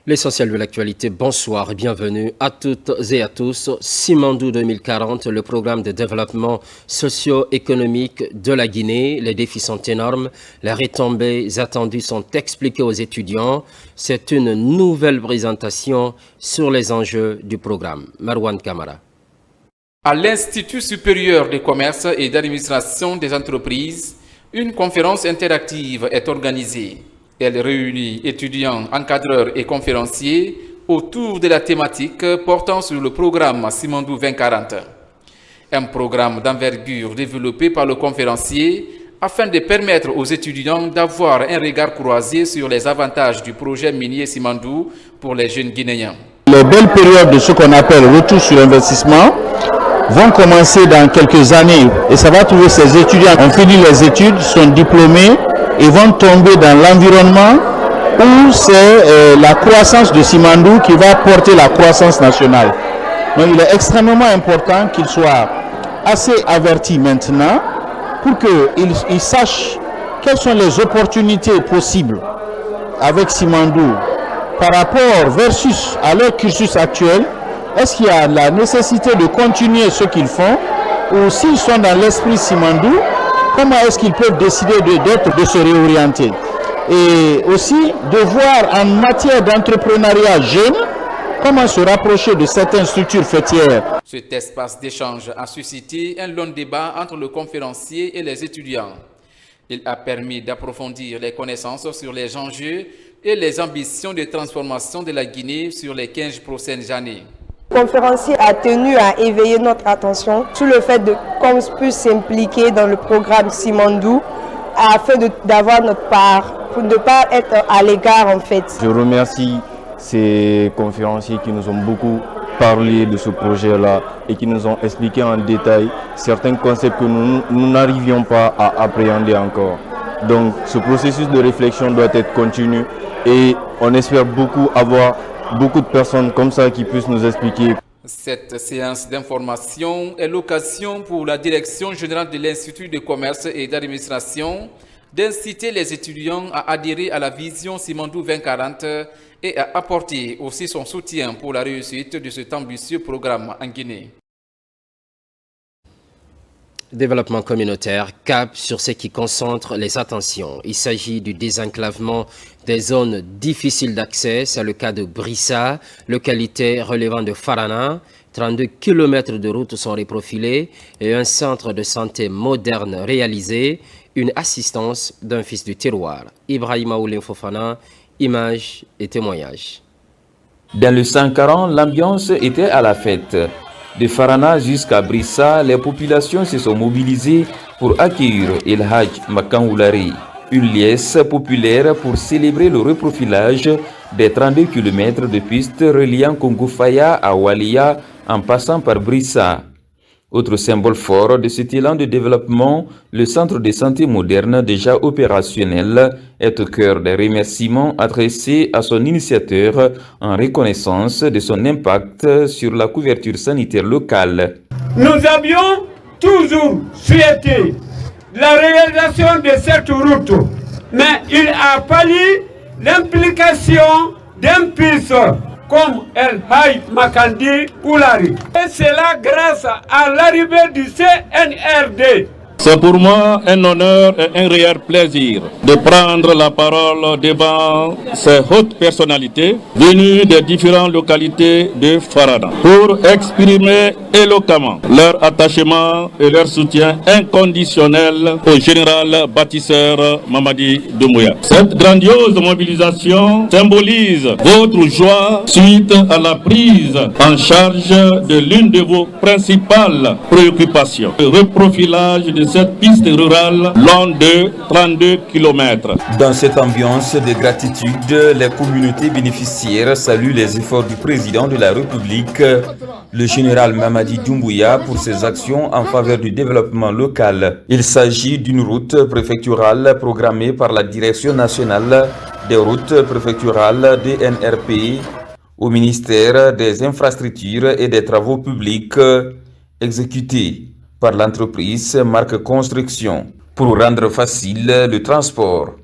L'essentiel de l'actualité, bonsoir et bienvenue à toutes et à tous. Simandou 2040, le programme de développement socio-économique de la Guinée. Les défis sont énormes, les retombées attendues sont expliquées aux étudiants. C'est une nouvelle présentation sur les enjeux du programme. Marwan Kamara. À l'Institut supérieur de commerce et d'administration des entreprises, une conférence interactive est organisée. Elle réunit étudiants, encadreurs et conférenciers autour de la thématique portant sur le programme Simandou 2040. Un programme d'envergure développé par le conférencier afin de permettre aux étudiants d'avoir un regard croisé sur les avantages du projet minier Simandou pour les jeunes Guinéens. Les belles périodes de ce qu'on appelle retour sur investissement vont commencer dans quelques années et ça va trouver ces étudiants ont fini les études, sont diplômés et vont tomber dans l'environnement où c'est la croissance de Simandou qui va porter la croissance nationale. Donc il est extrêmement important qu'ils soient assez avertis maintenant pour qu'ils sachent quelles sont les opportunités possibles avec Simandou par rapport versus à leur cursus actuel. Est-ce qu'il y a la nécessité de continuer ce qu'ils font ou s'ils sont dans l'esprit Simandou, comment est-ce qu'ils peuvent décider de se réorienter? Et aussi de voir en matière d'entrepreneuriat jeune, comment se rapprocher de certaines structures fêtières. Cet espace d'échange a suscité un long débat entre le conférencier et les étudiants. Il a permis d'approfondir les connaissances sur les enjeux et les ambitions de transformation de la Guinée sur les 15 prochaines années. Le conférencier a tenu à éveiller notre attention sur le fait qu'on puisse s'impliquer dans le programme Simandou afin d'avoir notre part, pour ne pas être à l'égard en fait. Je remercie ces conférenciers qui nous ont beaucoup parlé de ce projet-là et qui nous ont expliqué en détail certains concepts que nous n'arrivions pas à appréhender encore. Donc ce processus de réflexion doit être continu et on espère avoir beaucoup de personnes comme ça qui puissent nous expliquer. Cette séance d'information est l'occasion pour la direction générale de l'Institut de commerce et d'administration d'inciter les étudiants à adhérer à la vision Simandou 2040 et à apporter aussi son soutien pour la réussite de cet ambitieux programme en Guinée. Développement communautaire, cap sur ce qui concentre les attentions. Il s'agit du désenclavement des zones difficiles d'accès. C'est le cas de Brissa, localité relevant de Farana. 32 km de routes sont reprofilés et un centre de santé moderne réalisé. Une assistance d'un fils du terroir. Ibrahima Oulin Fofana, images et témoignages. Dans le Sankaran, l'ambiance était à la fête. De Farana jusqu'à Brissa, les populations se sont mobilisées pour accueillir El Hadj Makanwoulari, une liesse populaire pour célébrer le reprofilage des 32 km de pistes reliant Congo-Faya à Walia en passant par Brissa. Autre symbole fort de cet élan de développement, le centre de santé moderne déjà opérationnel est au cœur des remerciements adressés à son initiateur en reconnaissance de son impact sur la couverture sanitaire locale. Nous avions toujours souhaité la réalisation de cette route, mais il a fallu l'implication d'un puissant comme El Hadj Makanwoulari. Et c'est là grâce à l'arrivée du CNRD. C'est pour moi un honneur et un réel plaisir de prendre la parole devant ces hautes personnalités venues des différentes localités de Farana pour exprimer éloquemment leur attachement et leur soutien inconditionnel au général bâtisseur Mamadi Doumbouya. Cette grandiose mobilisation symbolise votre joie suite à la prise en charge de l'une de vos principales préoccupations, le reprofilage de cette piste rurale longue de 32 km. Dans cette ambiance de gratitude, les communautés bénéficiaires saluent les efforts du président de la République, le général Mamadi Doumbouya, pour ses actions en faveur du développement local. Il s'agit d'une route préfecturale programmée par la Direction nationale des routes préfectorales DNRP au ministère des Infrastructures et des Travaux publics, exécutée par l'entreprise Marque Construction pour rendre facile le transport.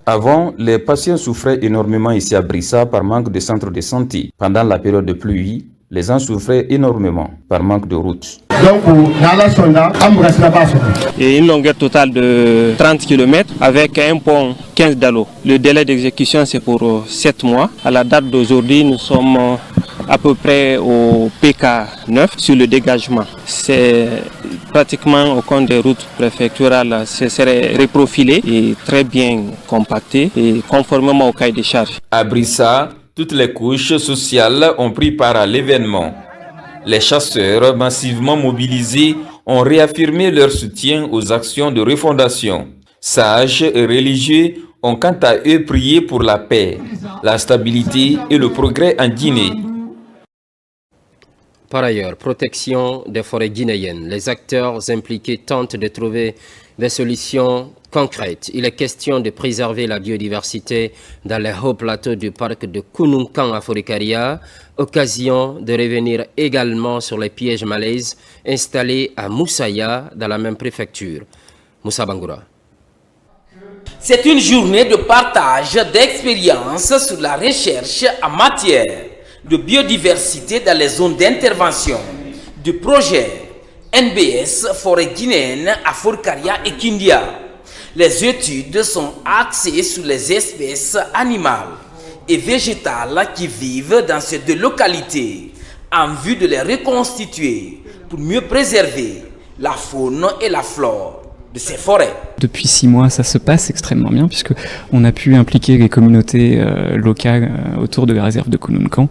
Avant, les patients souffraient énormément ici à Brissa par manque de centre de santé. Pendant la période de pluie, les gens souffraient énormément par manque de route. Et une longueur totale de 30 km avec un pont 15 dallo. Le délai d'exécution c'est pour 7 mois. À la date d'aujourd'hui, nous sommes à peu près au PK9 sur le dégagement. C'est pratiquement au compte des routes préfectorales, ce serait reprofilé et très bien compacté et conformément au cahier des charges. À Brissa, toutes les couches sociales ont pris part à l'événement. Les chasseurs massivement mobilisés ont réaffirmé leur soutien aux actions de refondation. Sages et religieux ont quant à eux prié pour la paix, la stabilité et le progrès en Guinée. Par ailleurs, protection des forêts guinéennes. Les acteurs impliqués tentent de trouver des solutions concrètes. Il est question de préserver la biodiversité dans les hauts plateaux du parc de Koununkan à Forikaria. Occasion de revenir également sur les pièges malaises installés à Moussaya dans la même préfecture. Moussa Bangoura. C'est une journée de partage d'expériences sur la recherche en matière de biodiversité dans les zones d'intervention du projet NBS Forêt guinéenne à Forikaria et Kindia. Les études sont axées sur les espèces animales et végétales qui vivent dans ces deux localités en vue de les reconstituer pour mieux préserver la faune et la flore de ces forêts. Depuis 6 mois, ça se passe extrêmement bien puisque on a pu impliquer les communautés locales autour de la réserve de Koununkan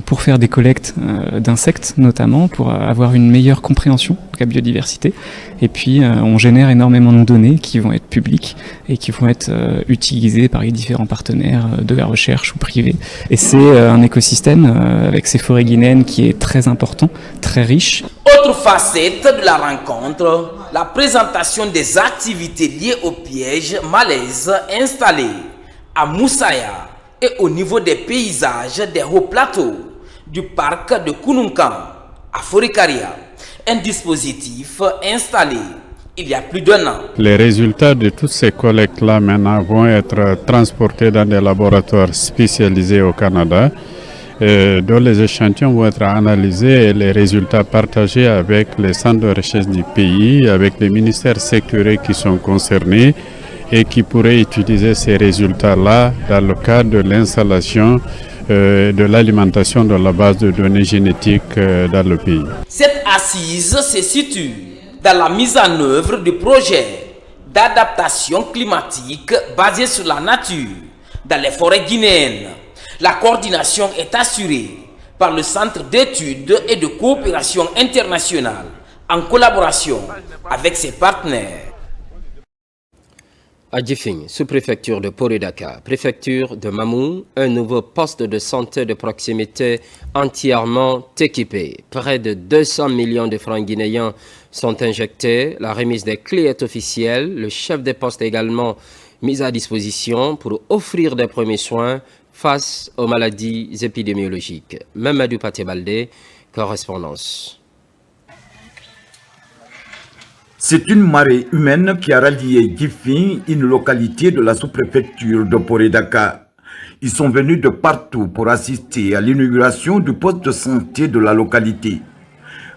pour faire des collectes d'insectes notamment, pour avoir une meilleure compréhension de la biodiversité. Et puis on génère énormément de données qui vont être publiques et qui vont être utilisées par les différents partenaires de la recherche ou privés. Et c'est un écosystème avec ces forêts guinéennes qui est très important, très riche. Autre facette de la rencontre, la présentation des activités liées aux pièges malaises installés à Moussaya et au niveau des paysages des hauts plateaux du parc de Koununkan à Forikaria. Un dispositif installé il y a plus d'1 an. Les résultats de toutes ces collectes-là maintenant vont être transportés dans des laboratoires spécialisés au Canada, dont les échantillons vont être analysés et les résultats partagés avec les centres de recherche du pays, avec les ministères sectoriels qui sont concernés et qui pourraient utiliser ces résultats-là dans le cadre de l'installation de l'alimentation de la base de données génétiques dans le pays. Cette assise se situe dans la mise en œuvre du projet d'adaptation climatique basé sur la nature dans les forêts guinéennes. La coordination est assurée par le Centre d'études et de coopération internationale en collaboration avec ses partenaires. À Djifing, sous-préfecture de Poredaka, préfecture de Mamou, un nouveau poste de santé de proximité entièrement équipé. Près de 200 millions de francs guinéens sont injectés. La remise des clés est officielle. Le chef des postes est également mis à disposition pour offrir des premiers soins face aux maladies épidémiologiques. Mamadou Paté-Baldé, correspondance. C'est une marée humaine qui a rallié Djifing, une localité de la sous-préfecture de Poredaka. Ils sont venus de partout pour assister à l'inauguration du poste de santé de la localité.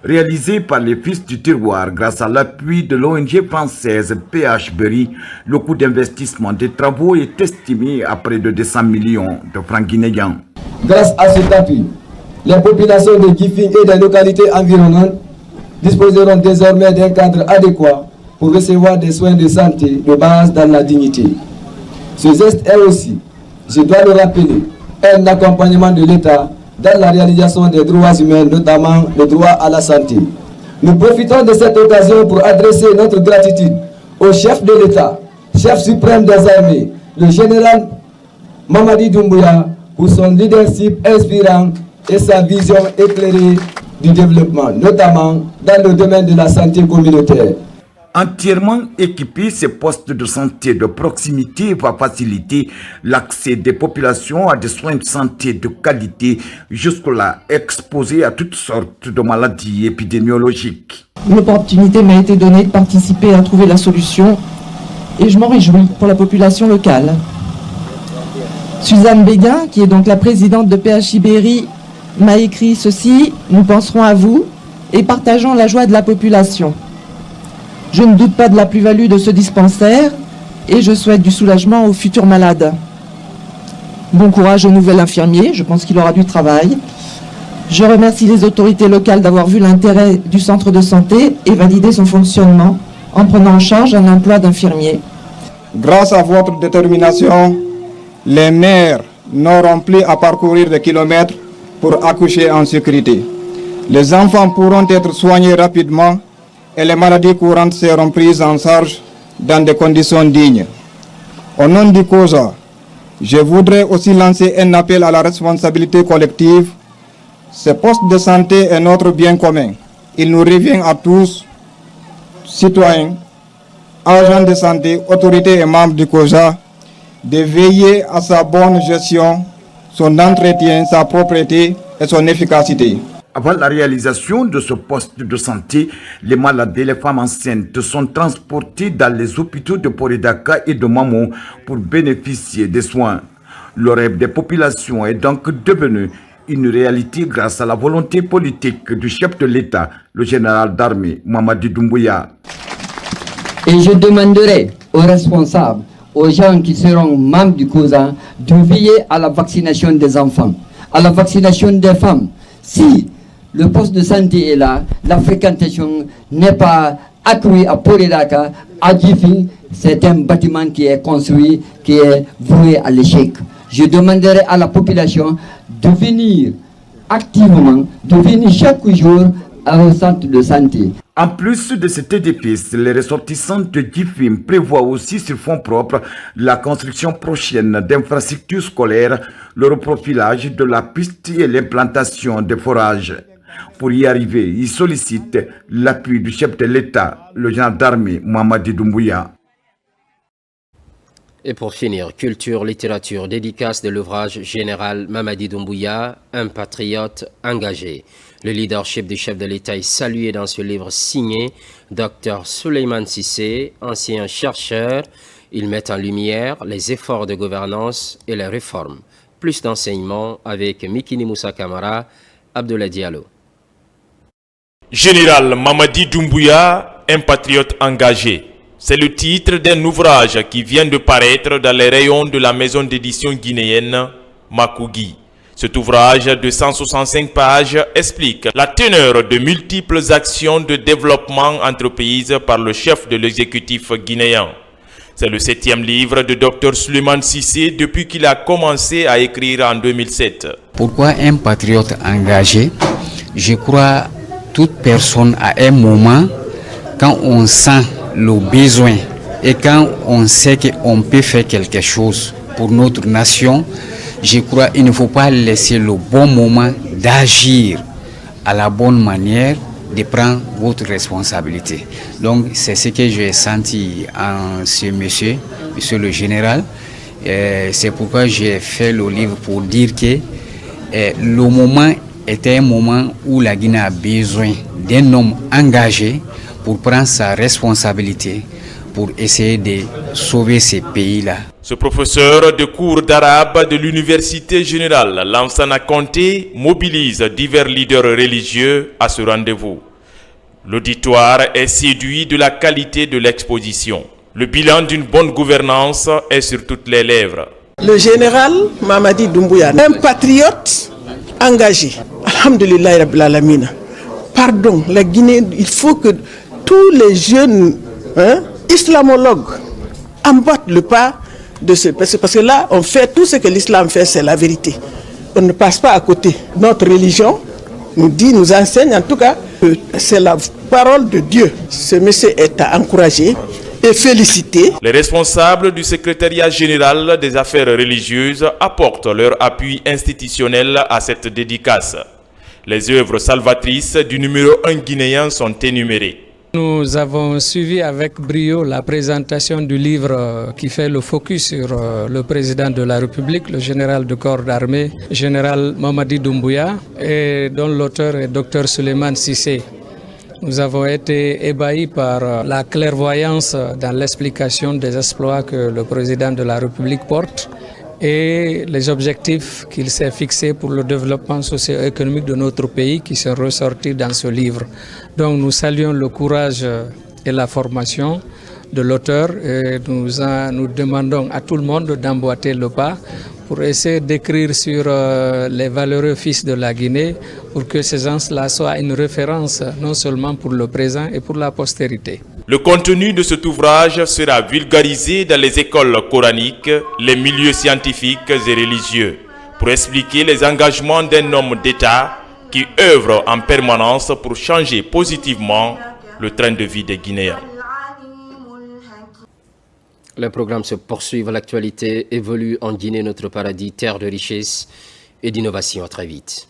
Réalisé par les Fils du Terroir grâce à l'appui de l'ONG française PH Berry, le coût d'investissement des travaux est estimé à près de 200 millions de francs guinéens. Grâce à cet appui, les populations de Djifing et des localités environnantes disposeront désormais d'un cadre adéquat pour recevoir des soins de santé de base dans la dignité. Ce geste est aussi, je dois le rappeler, un accompagnement de l'État dans la réalisation des droits humains, notamment le droit à la santé. Nous profitons de cette occasion pour adresser notre gratitude au chef de l'État, chef suprême des armées, le général Mamadi Doumbouya, pour son leadership inspirant et sa vision éclairée du développement, notamment dans le domaine de la santé communautaire. Entièrement équipé, ces postes de santé de proximité va faciliter l'accès des populations à des soins de santé de qualité, jusque-là exposés à toutes sortes de maladies épidémiologiques. L'opportunité m'a été donnée de participer à trouver la solution et je m'en réjouis pour la population locale. Suzanne Béguin, qui est donc la présidente de PHI Berry, m'a écrit ceci: nous penserons à vous et partageons la joie de la population. Je ne doute pas de la plus-value de ce dispensaire et je souhaite du soulagement aux futurs malades. Bon courage au nouvel infirmier, je pense qu'il aura du travail. Je remercie les autorités locales d'avoir vu l'intérêt du centre de santé et validé son fonctionnement en prenant en charge un emploi d'infirmier. Grâce à votre détermination, les mères n'auront plus à parcourir des kilomètres pour accoucher en sécurité. Les enfants pourront être soignés rapidement et les maladies courantes seront prises en charge dans des conditions dignes. Au nom du COSA, je voudrais aussi lancer un appel à la responsabilité collective. Ce poste de santé est notre bien commun. Il nous revient à tous, citoyens, agents de santé, autorités et membres du COSA, de veiller à sa bonne gestion, son entretien, sa propreté et son efficacité. Avant la réalisation de ce poste de santé, les malades et les femmes enceintes sont transportés dans les hôpitaux de Poredaka et de Mamon pour bénéficier des soins. Le rêve des populations est donc devenu une réalité grâce à la volonté politique du chef de l'État, le général d'armée Mamadi Doumbouya. Et je demanderai aux responsables, aux gens qui seront membres du COSA, de veiller à la vaccination des enfants, à la vaccination des femmes. Si le poste de santé est là, la fréquentation n'est pas accrue à Poredaka, à Djifing, c'est un bâtiment qui est construit, qui est voué à l'échec. Je demanderai à la population de venir activement, de venir chaque jour au centre de santé. En plus de cet édifice, les ressortissants de Djifim prévoient aussi sur fonds propres la construction prochaine d'infrastructures scolaires, le reprofilage de la piste et l'implantation des forages. Pour y arriver, ils sollicitent l'appui du chef de l'État, le général d'armée Mamadi Doumbouya. Et pour finir, culture, littérature, dédicace de l'ouvrage général Mamadi Doumbouya, un patriote engagé. Le leadership du chef de l'État est salué dans ce livre signé Dr Souleymane Cissé, ancien chercheur. Il met en lumière les efforts de gouvernance et les réformes. Plus d'enseignements avec Mikini Moussa Kamara, Abdoulaye Diallo. Général Mamadi Doumbouya, un patriote engagé. C'est le titre d'un ouvrage qui vient de paraître dans les rayons de la maison d'édition guinéenne Makougi. Cet ouvrage de 165 pages explique la teneur de multiples actions de développement entreprises par le chef de l'exécutif guinéen. C'est le 7e livre de Dr Souleymane Cissé depuis qu'il a commencé à écrire en 2007. Pourquoi un patriote engagé? Je crois toute personne à un moment, quand on sent le besoin et quand on sait qu'on peut faire quelque chose pour notre nation, je crois qu'il ne faut pas laisser le bon moment d'agir à la bonne manière, de prendre votre responsabilité. Donc c'est ce que j'ai senti en ce monsieur le général. C'est pourquoi j'ai fait le livre pour dire que le moment était un moment où la Guinée a besoin d'un homme engagé pour prendre sa responsabilité, pour essayer de sauver ces pays-là. Ce professeur de cours d'arabe de l'Université générale Lansana Conté mobilise divers leaders religieux à ce rendez-vous. L'auditoire est séduit de la qualité de l'exposition. Le bilan d'une bonne gouvernance est sur toutes les lèvres. Le général Mamadi Doumbouya, un patriote engagé. Alhamdulillah Rabbil Alamin. Pardon, la Guinée, il faut que tous les jeunes islamologues emboîtent le pas de ce parce que là, on fait tout ce que l'islam fait, c'est la vérité. On ne passe pas à côté. Notre religion nous enseigne en tout cas que c'est la parole de Dieu. Ce monsieur est à encourager et féliciter. Les responsables du secrétariat général des affaires religieuses apportent leur appui institutionnel à cette dédicace. Les œuvres salvatrices du numéro 1 guinéen sont énumérées. Nous avons suivi avec brio la présentation du livre qui fait le focus sur le président de la République, le général de corps d'armée, général Mamadi Doumbouya, et dont l'auteur est Dr Souleymane Cissé. Nous avons été ébahis par la clairvoyance dans l'explication des exploits que le président de la République porte et les objectifs qu'il s'est fixés pour le développement socio-économique de notre pays qui sont ressortis dans ce livre. Donc nous saluons le courage et la formation de l'auteur et nous demandons à tout le monde d'emboîter le pas pour essayer d'écrire sur les valeureux fils de la Guinée pour que ces gens-là soient une référence non seulement pour le présent et pour la postérité. Le contenu de cet ouvrage sera vulgarisé dans les écoles coraniques, les milieux scientifiques et religieux, pour expliquer les engagements d'un homme d'État qui œuvre en permanence pour changer positivement le train de vie des Guinéens. Le programme se poursuit. L'actualité évolue en Guinée, notre paradis, terre de richesse et d'innovation. À très vite.